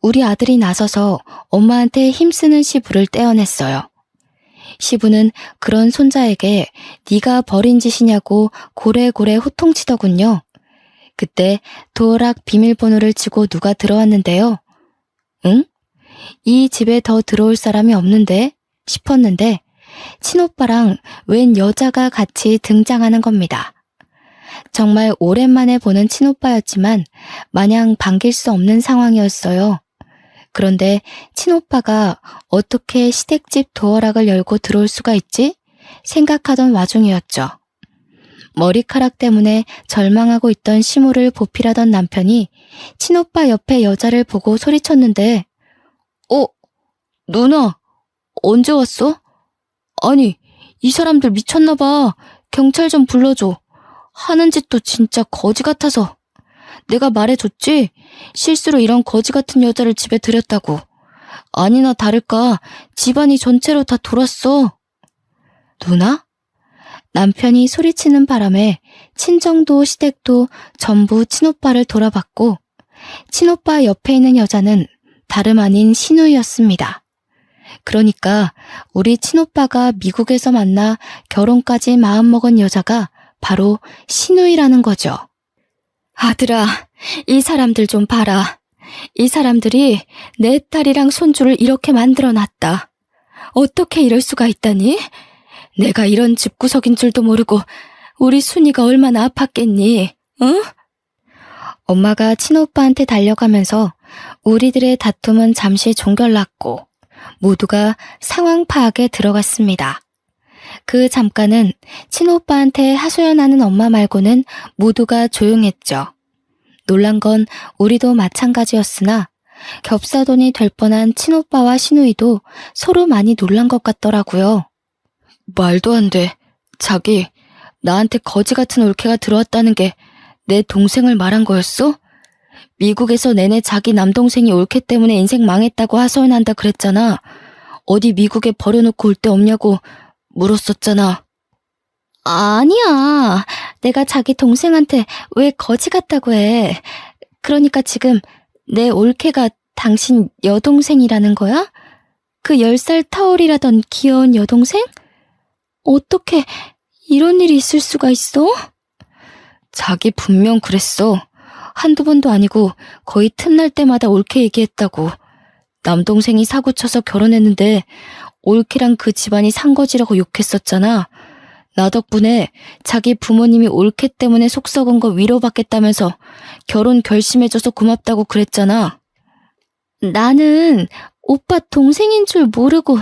우리 아들이 나서서 엄마한테 힘쓰는 시부를 떼어냈어요. 시부는 그런 손자에게 네가 벌인 짓이냐고 고래고래 호통치더군요. 그때 도어락 비밀번호를 치고 누가 들어왔는데요. 응? 이 집에 더 들어올 사람이 없는데 싶었는데 친오빠랑 웬 여자가 같이 등장하는 겁니다. 정말 오랜만에 보는 친오빠였지만 마냥 반길 수 없는 상황이었어요. 그런데 친오빠가 어떻게 시댁집 도어락을 열고 들어올 수가 있지? 생각하던 와중이었죠. 머리카락 때문에 절망하고 있던 시모를 보필하던 남편이 친오빠 옆에 여자를 보고 소리쳤는데 누나, 언제 왔어? 아니, 이 사람들 미쳤나봐. 경찰 좀 불러줘. 하는 짓도 진짜 거지 같아서. 내가 말해줬지? 실수로 이런 거지 같은 여자를 집에 들였다고. 아니나 다를까 집안이 전체로 다 돌았어. 누나? 남편이 소리치는 바람에 친정도 시댁도 전부 친오빠를 돌아봤고 친오빠 옆에 있는 여자는 다름 아닌 신우이였습니다. 그러니까 우리 친오빠가 미국에서 만나 결혼까지 마음먹은 여자가 바로 신우이라는 거죠. 아들아, 이 사람들 좀 봐라. 이 사람들이 내 딸이랑 손주를 이렇게 만들어놨다. 어떻게 이럴 수가 있다니? 내가 이런 집구석인 줄도 모르고 우리 순이가 얼마나 아팠겠니? 응? 엄마가 친오빠한테 달려가면서 우리들의 다툼은 잠시 종결났고 모두가 상황 파악에 들어갔습니다. 그 잠깐은 친오빠한테 하소연하는 엄마 말고는 모두가 조용했죠. 놀란 건 우리도 마찬가지였으나 겹사돈이 될 뻔한 친오빠와 신우이도 서로 많이 놀란 것 같더라고요. 말도 안 돼. 자기, 나한테 거지 같은 올케가 들어왔다는 게 내 동생을 말한 거였어? 미국에서 내내 자기 남동생이 올케 때문에 인생 망했다고 하소연한다 그랬잖아. 어디 미국에 버려놓고 올 데 없냐고 물었었잖아. 아니야. 내가 자기 동생한테 왜 거지 같다고 해. 그러니까 지금 내 올케가 당신 여동생이라는 거야? 그 10살 타올이라던 귀여운 여동생? 어떻게 이런 일이 있을 수가 있어? 자기 분명 그랬어. 한두 번도 아니고 거의 틈날 때마다 올케 얘기했다고. 남동생이 사고쳐서 결혼했는데 올케랑 그 집안이 산거지라고 욕했었잖아. 나 덕분에 자기 부모님이 올케 때문에 속 썩은 거 위로받겠다면서 결혼 결심해줘서 고맙다고 그랬잖아. 나는 오빠 동생인 줄 모르고,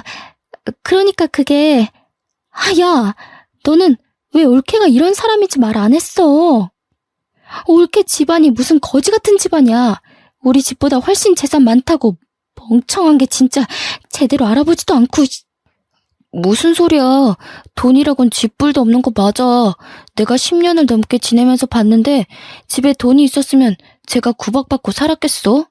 그러니까 그게, 야, 너는 왜 올케가 이런 사람인지 말 안 했어? 올케 집안이 무슨 거지 같은 집안이야. 우리 집보다 훨씬 재산 많다고. 멍청한 게 진짜 제대로 알아보지도 않고. 무슨 소리야. 돈이라곤 쥐뿔도 없는 거 맞아. 내가 10년을 넘게 지내면서 봤는데 집에 돈이 있었으면 제가 구박받고 살았겠어?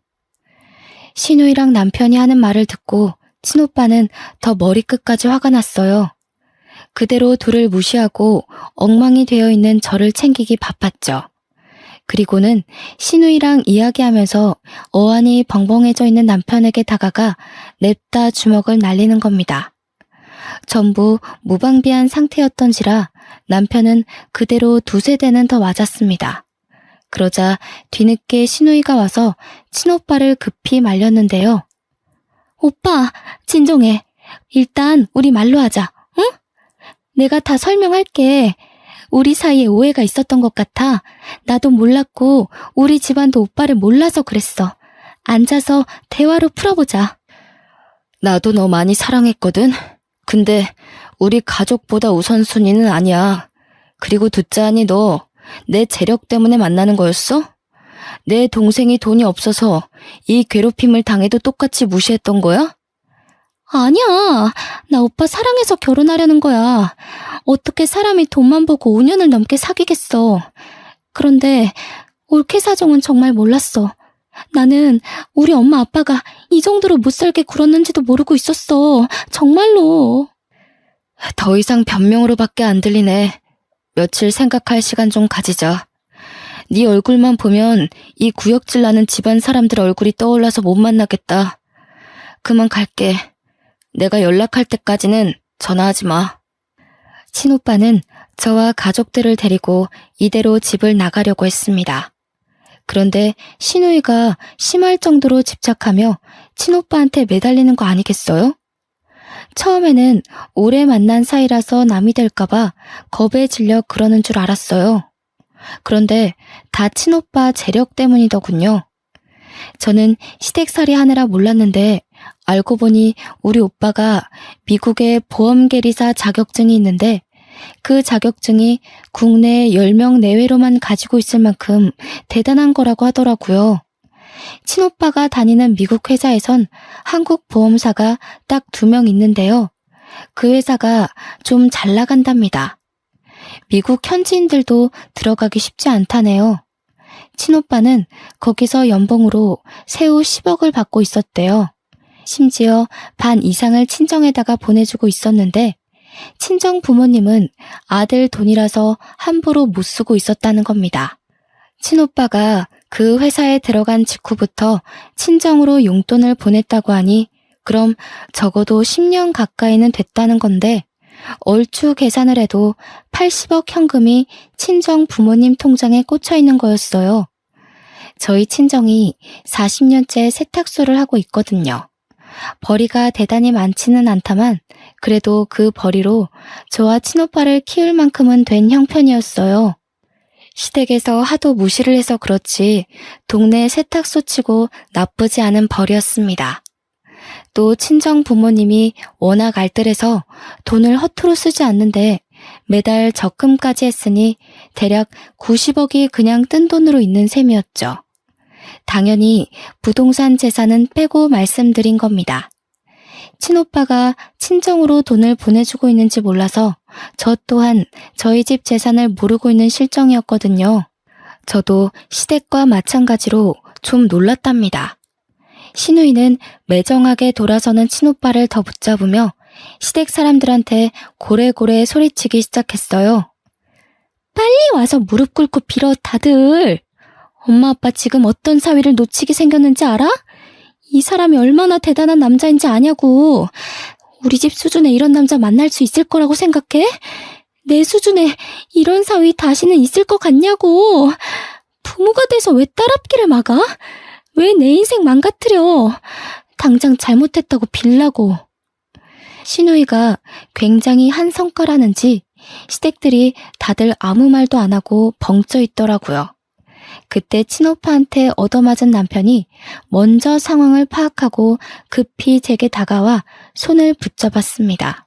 신우이랑 남편이 하는 말을 듣고 친오빠는 더 머리끝까지 화가 났어요. 그대로 둘을 무시하고 엉망이 되어 있는 저를 챙기기 바빴죠. 그리고는 신우이랑 이야기하면서 어안이 벙벙해져 있는 남편에게 다가가 냅다 주먹을 날리는 겁니다. 전부 무방비한 상태였던지라 남편은 그대로 두세 대는 더 맞았습니다. 그러자 뒤늦게 신우이가 와서 친오빠를 급히 말렸는데요. 오빠, 진정해. 일단 우리 말로 하자, 응? 내가 다 설명할게. 우리 사이에 오해가 있었던 것 같아. 나도 몰랐고 우리 집안도 오빠를 몰라서 그랬어. 앉아서 대화로 풀어보자. 나도 너 많이 사랑했거든. 근데 우리 가족보다 우선순위는 아니야. 그리고 듣자하니 너 내 재력 때문에 만나는 거였어? 내 동생이 돈이 없어서 이 괴롭힘을 당해도 똑같이 무시했던 거야? 아니야. 나 오빠 사랑해서 결혼하려는 거야. 어떻게 사람이 돈만 보고 5년을 넘게 사귀겠어. 그런데 올케 사정은 정말 몰랐어. 나는 우리 엄마 아빠가 이 정도로 못 살게 굴었는지도 모르고 있었어. 정말로. 더 이상 변명으로밖에 안 들리네. 며칠 생각할 시간 좀 가지자. 네 얼굴만 보면 이 구역질 나는 집안 사람들 얼굴이 떠올라서 못 만나겠다. 그만 갈게. 내가 연락할 때까지는 전화하지 마. 친오빠는 저와 가족들을 데리고 이대로 집을 나가려고 했습니다. 그런데 신우이가 심할 정도로 집착하며 친오빠한테 매달리는 거 아니겠어요? 처음에는 오래 만난 사이라서 남이 될까봐 겁에 질려 그러는 줄 알았어요. 그런데 다 친오빠 재력 때문이더군요. 저는 시댁살이 하느라 몰랐는데 알고 보니 우리 오빠가 미국에 보험계리사 자격증이 있는데 그 자격증이 국내 10명 내외로만 가지고 있을 만큼 대단한 거라고 하더라고요. 친오빠가 다니는 미국 회사에선 한국 보험사가 딱 2명 있는데요. 그 회사가 좀 잘 나간답니다. 미국 현지인들도 들어가기 쉽지 않다네요. 친오빠는 거기서 연봉으로 세후 10억을 받고 있었대요. 심지어 반 이상을 친정에다가 보내주고 있었는데 친정 부모님은 아들 돈이라서 함부로 못 쓰고 있었다는 겁니다. 친오빠가 그 회사에 들어간 직후부터 친정으로 용돈을 보냈다고 하니 그럼 적어도 10년 가까이는 됐다는 건데 얼추 계산을 해도 80억 현금이 친정 부모님 통장에 꽂혀 있는 거였어요. 저희 친정이 40년째 세탁소를 하고 있거든요. 벌이가 대단히 많지는 않다만 그래도 그 벌이로 저와 친오빠를 키울 만큼은 된 형편이었어요. 시댁에서 하도 무시를 해서 그렇지 동네 세탁소 치고 나쁘지 않은 벌이었습니다. 또 친정 부모님이 워낙 알뜰해서 돈을 허투루 쓰지 않는데 매달 적금까지 했으니 대략 90억이 그냥 뜬 돈으로 있는 셈이었죠. 당연히 부동산 재산은 빼고 말씀드린 겁니다. 친오빠가 친정으로 돈을 보내주고 있는지 몰라서 저 또한 저희 집 재산을 모르고 있는 실정이었거든요. 저도 시댁과 마찬가지로 좀 놀랐답니다. 신우이는 매정하게 돌아서는 친오빠를 더 붙잡으며 시댁 사람들한테 고래고래 소리치기 시작했어요. 빨리 와서 무릎 꿇고 빌어 다들. 엄마 아빠 지금 어떤 사위를 놓치게 생겼는지 알아? 이 사람이 얼마나 대단한 남자인지 아냐고. 우리 집 수준에 이런 남자 만날 수 있을 거라고 생각해? 내 수준에 이런 사위 다시는 있을 것 같냐고. 부모가 돼서 왜 딸 앞길을 막아? 왜 내 인생 망가뜨려? 당장 잘못했다고 빌라고. 신우이가 굉장히 한성가라는지 시댁들이 다들 아무 말도 안 하고 벙쪄 있더라고요. 그때 친오빠한테 얻어맞은 남편이 먼저 상황을 파악하고 급히 제게 다가와 손을 붙잡았습니다.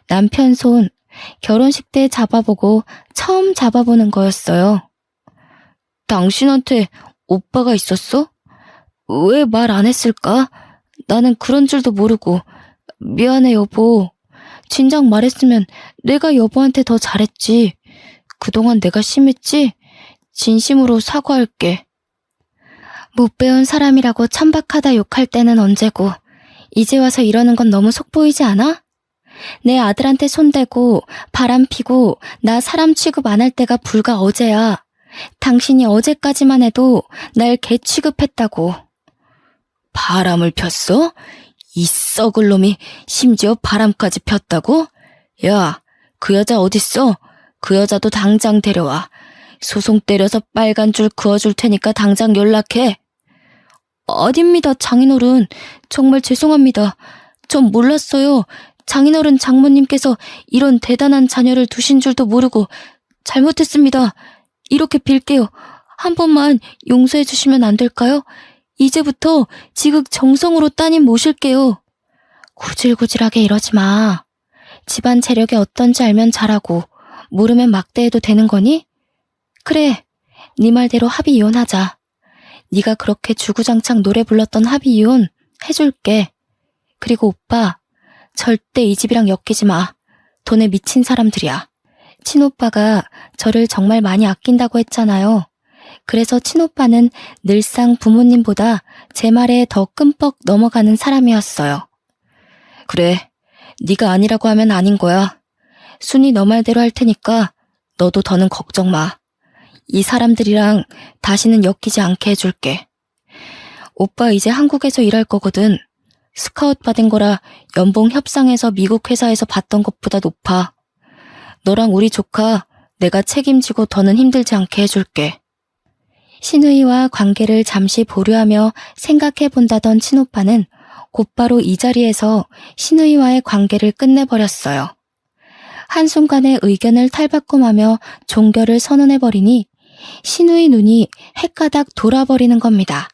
남편 손, 결혼식 때 잡아보고 처음 잡아보는 거였어요. 당신한테 오빠가 있었어? 왜 말 안 했을까? 나는 그런 줄도 모르고. 미안해 여보. 진작 말했으면 내가 여보한테 더 잘했지. 그동안 내가 심했지? 진심으로 사과할게. 못 배운 사람이라고 천박하다 욕할 때는 언제고 이제 와서 이러는 건 너무 속보이지 않아? 내 아들한테 손대고 바람 피고 나 사람 취급 안 할 때가 불과 어제야. 당신이 어제까지만 해도 날 개 취급했다고. 바람을 폈어? 이 썩을 놈이 심지어 바람까지 폈다고? 야, 그 여자 어딨어? 그 여자도 당장 데려와. 소송 때려서 빨간 줄 그어줄 테니까 당장 연락해. 아닙니다, 장인어른. 정말 죄송합니다. 전 몰랐어요. 장인어른 장모님께서 이런 대단한 자녀를 두신 줄도 모르고 잘못했습니다. 이렇게 빌게요. 한 번만 용서해 주시면 안 될까요? 이제부터 지극정성으로 따님 모실게요. 구질구질하게 이러지 마. 집안 재력이 어떤지 알면 잘하고 모르면 막대해도 되는 거니? 그래, 네 말대로 합의 이혼하자. 네가 그렇게 주구장창 노래 불렀던 합의 이혼 해줄게. 그리고 오빠, 절대 이 집이랑 엮이지 마. 돈에 미친 사람들이야. 친오빠가 저를 정말 많이 아낀다고 했잖아요. 그래서 친오빠는 늘상 부모님보다 제 말에 더 끔뻑 넘어가는 사람이었어요. 그래, 네가 아니라고 하면 아닌 거야. 순이 너 말대로 할 테니까 너도 더는 걱정 마. 이 사람들이랑 다시는 엮이지 않게 해줄게. 오빠 이제 한국에서 일할 거거든. 스카웃 받은 거라 연봉 협상에서 미국 회사에서 받던 것보다 높아. 너랑 우리 조카 내가 책임지고 더는 힘들지 않게 해줄게. 신우이와 관계를 잠시 보류하며 생각해본다던 친오빠는 곧바로 이 자리에서 신우이와의 관계를 끝내버렸어요. 한순간에 의견을 탈바꿈하며 종결을 선언해버리니 신우이 눈이 헷가닥 돌아버리는 겁니다.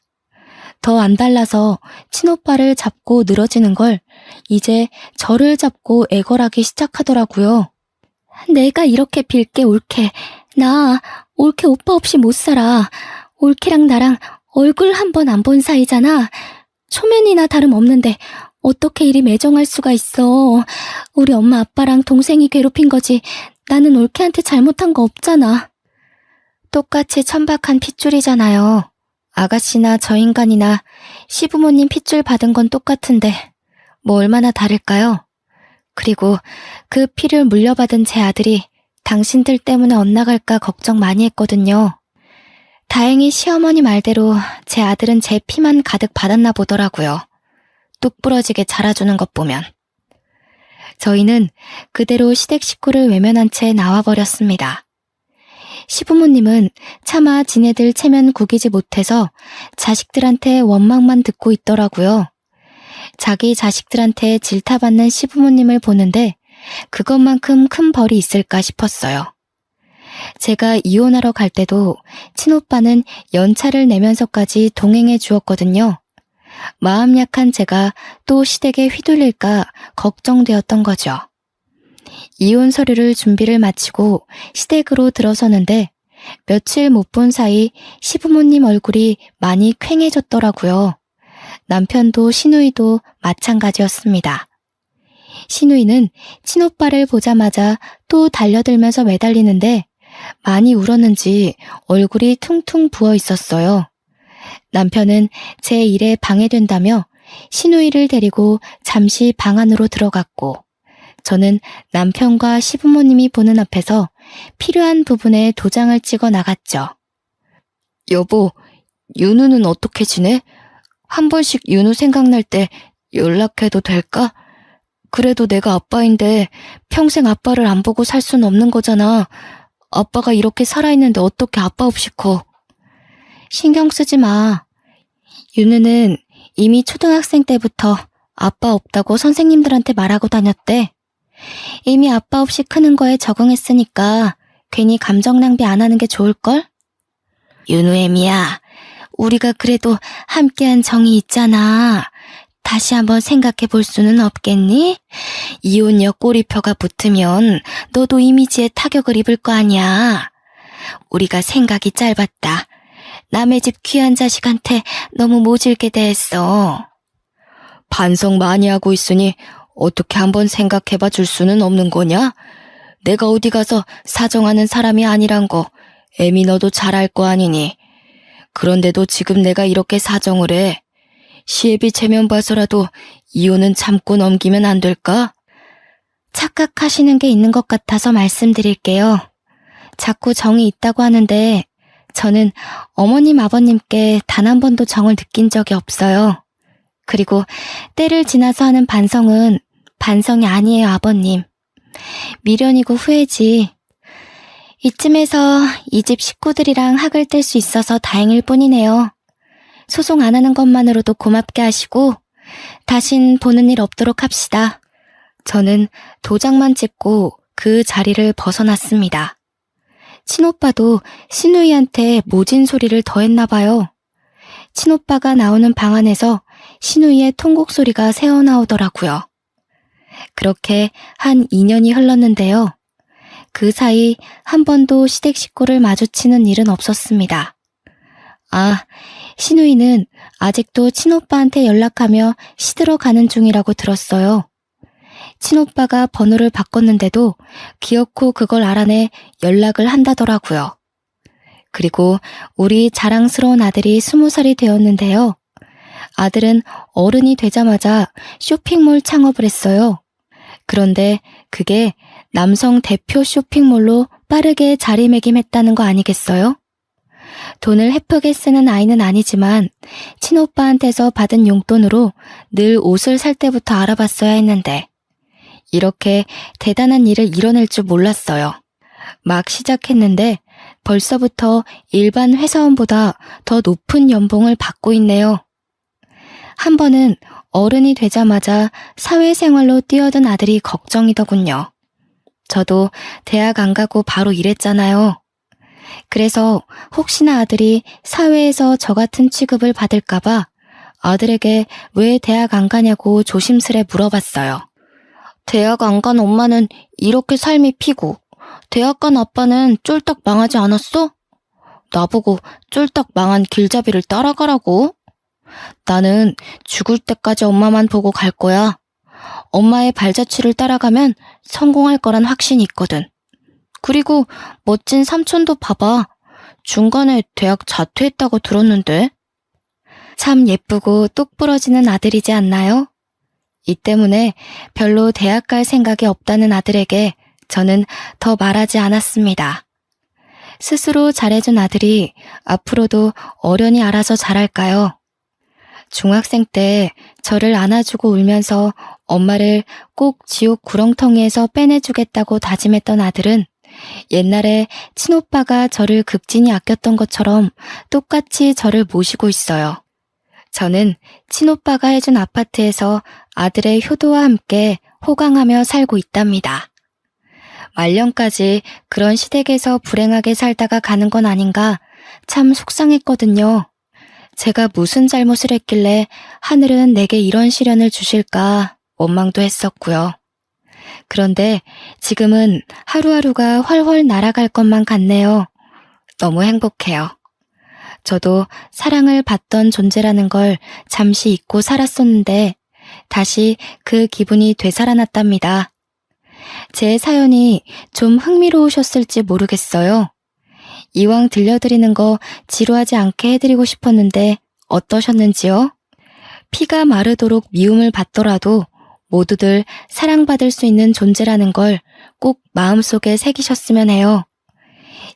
더 안 달라서 친오빠를 잡고 늘어지는 걸 이제 저를 잡고 애걸하기 시작하더라고요. 내가 이렇게 빌게 올케. 나 올케 오빠 없이 못 살아. 올케랑 나랑 얼굴 한 번 안 본 사이잖아. 초면이나 다름없는데 어떻게 이리 매정할 수가 있어. 우리 엄마 아빠랑 동생이 괴롭힌 거지. 나는 올케한테 잘못한 거 없잖아. 똑같이 천박한 핏줄이잖아요. 아가씨나 저 인간이나 시부모님 핏줄 받은 건 똑같은데 뭐 얼마나 다를까요? 그리고 그 피를 물려받은 제 아들이 당신들 때문에 엇나갈까 걱정 많이 했거든요. 다행히 시어머니 말대로 제 아들은 제 피만 가득 받았나 보더라고요. 뚝 부러지게 자라주는 것 보면. 저희는 그대로 시댁 식구를 외면한 채 나와버렸습니다. 시부모님은 차마 지네들 체면 구기지 못해서 자식들한테 원망만 듣고 있더라고요. 자기 자식들한테 질타받는 시부모님을 보는데 그것만큼 큰 벌이 있을까 싶었어요. 제가 이혼하러 갈 때도 친오빠는 연차를 내면서까지 동행해 주었거든요. 마음 약한 제가 또 시댁에 휘둘릴까 걱정되었던 거죠. 이혼 서류를 준비를 마치고 시댁으로 들어서는데 며칠 못 본 사이 시부모님 얼굴이 많이 퀭해졌더라고요. 남편도 시누이도 마찬가지였습니다. 시누이는 친오빠를 보자마자 또 달려들면서 매달리는데 많이 울었는지 얼굴이 퉁퉁 부어 있었어요. 남편은 제 일에 방해된다며 시누이를 데리고 잠시 방 안으로 들어갔고 저는 남편과 시부모님이 보는 앞에서 필요한 부분에 도장을 찍어 나갔죠. 여보, 윤우는 어떻게 지내? 한 번씩 윤우 생각날 때 연락해도 될까? 그래도 내가 아빠인데 평생 아빠를 안 보고 살 순 없는 거잖아. 아빠가 이렇게 살아있는데 어떻게 아빠 없이 커? 신경 쓰지 마. 윤우는 이미 초등학생 때부터 아빠 없다고 선생님들한테 말하고 다녔대. 이미 아빠 없이 크는 거에 적응했으니까 괜히 감정 낭비 안 하는 게 좋을걸? 윤우애미야, 우리가 그래도 함께한 정이 있잖아. 다시 한번 생각해 볼 수는 없겠니? 이혼녀 꼬리표가 붙으면 너도 이미지에 타격을 입을 거 아니야. 우리가 생각이 짧았다. 남의 집 귀한 자식한테 너무 모질게 대했어. 반성 많이 하고 있으니 어떻게 한번 생각해봐 줄 수는 없는 거냐? 내가 어디 가서 사정하는 사람이 아니란 거 애미 너도 잘 알 거 아니니. 그런데도 지금 내가 이렇게 사정을 해. 시애비 체면 봐서라도 이혼은 참고 넘기면 안 될까? 착각하시는 게 있는 것 같아서 말씀드릴게요. 자꾸 정이 있다고 하는데 저는 어머님 아버님께 단 한 번도 정을 느낀 적이 없어요. 그리고 때를 지나서 하는 반성은 반성이 아니에요, 아버님. 미련이고 후회지. 이쯤에서 이 집 식구들이랑 학을 뗄 수 있어서 다행일 뿐이네요. 소송 안 하는 것만으로도 고맙게 하시고 다신 보는 일 없도록 합시다. 저는 도장만 찍고 그 자리를 벗어났습니다. 친오빠도 시누이한테 모진 소리를 더했나 봐요. 친오빠가 나오는 방 안에서 시누이의 통곡 소리가 새어나오더라고요. 그렇게 한 2년이 흘렀는데요. 그 사이 한 번도 시댁 식구를 마주치는 일은 없었습니다. 아, 시누이는 아직도 친오빠한테 연락하며 시들어 가는 중이라고 들었어요. 친오빠가 번호를 바꿨는데도 기어코 그걸 알아내 연락을 한다더라고요. 그리고 우리 자랑스러운 아들이 20살이 되었는데요. 아들은 어른이 되자마자 쇼핑몰 창업을 했어요. 그런데 그게 남성 대표 쇼핑몰로 빠르게 자리매김했다는 거 아니겠어요? 돈을 헤프게 쓰는 아이는 아니지만 친오빠한테서 받은 용돈으로 늘 옷을 살 때부터 알아봤어야 했는데 이렇게 대단한 일을 이뤄낼 줄 몰랐어요. 막 시작했는데 벌써부터 일반 회사원보다 더 높은 연봉을 받고 있네요. 한 번은 어른이 되자마자 사회생활로 뛰어든 아들이 걱정이더군요. 저도 대학 안 가고 바로 일했잖아요. 그래서 혹시나 아들이 사회에서 저 같은 취급을 받을까봐 아들에게 왜 대학 안 가냐고 조심스레 물어봤어요. 대학 안 간 엄마는 이렇게 삶이 피고 대학 간 아빠는 쫄딱 망하지 않았어? 나보고 쫄딱 망한 길잡이를 따라가라고? 나는 죽을 때까지 엄마만 보고 갈 거야. 엄마의 발자취를 따라가면 성공할 거란 확신이 있거든. 그리고 멋진 삼촌도 봐봐. 중간에 대학 자퇴했다고 들었는데. 참 예쁘고 똑 부러지는 아들이지 않나요? 이 때문에 별로 대학 갈 생각이 없다는 아들에게 저는 더 말하지 않았습니다. 스스로 잘해준 아들이 앞으로도 어련히 알아서 잘할까요? 중학생 때 저를 안아주고 울면서 엄마를 꼭 지옥 구렁텅이에서 빼내주겠다고 다짐했던 아들은 옛날에 친오빠가 저를 극진히 아꼈던 것처럼 똑같이 저를 모시고 있어요. 저는 친오빠가 해준 아파트에서 아들의 효도와 함께 호강하며 살고 있답니다. 말년까지 그런 시댁에서 불행하게 살다가 가는 건 아닌가 참 속상했거든요. 제가 무슨 잘못을 했길래 하늘은 내게 이런 시련을 주실까 원망도 했었고요. 그런데 지금은 하루하루가 훨훨 날아갈 것만 같네요. 너무 행복해요. 저도 사랑을 받던 존재라는 걸 잠시 잊고 살았었는데 다시 그 기분이 되살아났답니다. 제 사연이 좀 흥미로우셨을지 모르겠어요. 이왕 들려드리는 거 지루하지 않게 해드리고 싶었는데 어떠셨는지요? 피가 마르도록 미움을 받더라도 모두들 사랑받을 수 있는 존재라는 걸 꼭 마음속에 새기셨으면 해요.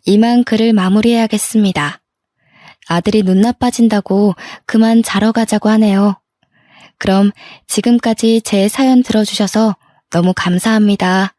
이만 글을 마무리해야겠습니다. 아들이 눈 나빠진다고 그만 자러 가자고 하네요. 그럼 지금까지 제 사연 들어주셔서 너무 감사합니다.